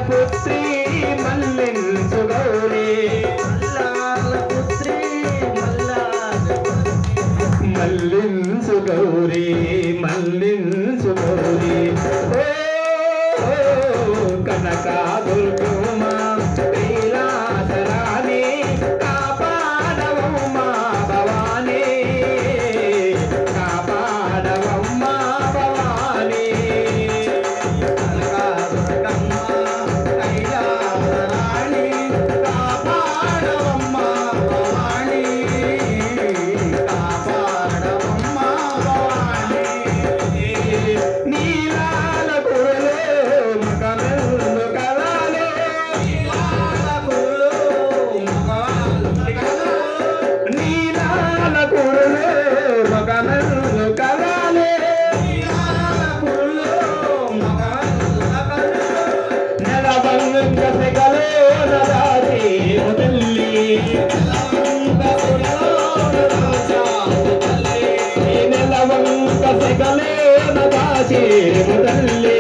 పుత్రి మల్లించు గౌరీ మల్లించు గౌరీ మల్లించు గౌరీ ఓ కనకాదుర్గమ్మ కైలాసరాణి కాపాడవమ్మ భవానీ కాపాడవమ్మ భవానీ కనకాదుర్గమ్మ కైలాసరాణి కాపాడవమ్మ భవానీ కాపాడవమ్మ భవానీ నీలాల కురులో మకమెల్లు కలాలే నీలాల కురులో మకమెల్లు కలాలే నెలవంగ సెగలో నదాసి ముతల్లి నెలవంగ సెగలో నదాసి ముతల్లి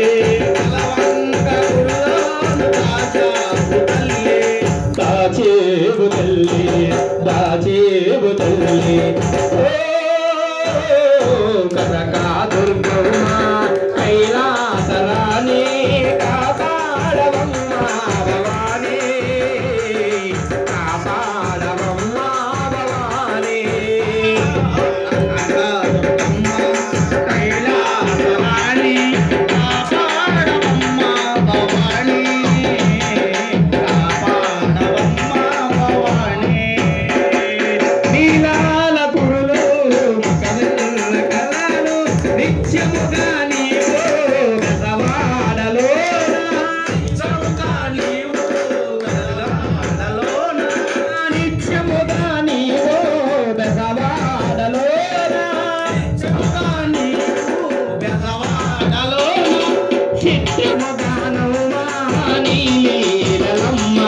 దాచేవు తల్లి దాచేవు తల్లి ఓ కనకాదుర్గమ్మ కైలాసరాణి కాపాడవమ్మ భవానీ కాపాడవమ్మ భవానీ కనకాదుర్గమ్మ కైలాసరాణి కాపాడవమ్మ భవానీ కాపాడవమ్మ భవానీ నీలాల పురులో మకమెల్ల కలలు నిత్యముగా నీవు బెజవాడలోన నిత్యముగా నీవు బెజవాడలోన నిత్యముగా నీవు బెజవాడలోన నిత్యముగా నీవు బెజవాడలోన నిత్యముగా నవ్వా నీలమ్మ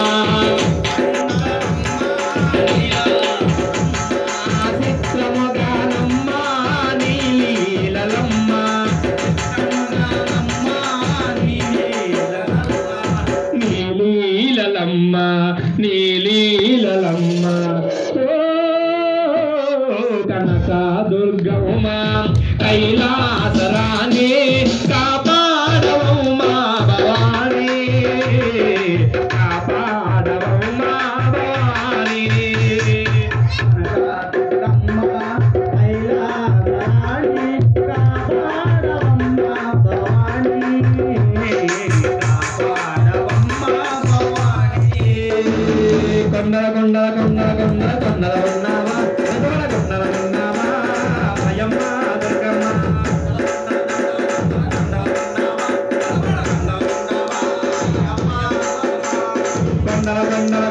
చిత్రముగానమ్మ నీలీలమ్మ నీలీలమ్మ నీలీలమ్మ ఓ కనకాదుర్గమ్మ కైలాసరాణి కాపాడవమ్మ భవానీ కాపాడవమ్మ భవానీ కనకాదుర్గమ్మ కైలాసరాణి కాపాడవమ్మ భవానీ కాపాడవమ్మ భవానీ కొండల కొండల కొండల కొండల కొండల ఉన్నావా కొండల ఉన్నావా భయమ్మ దుర్గమ్మ కొండల కొండల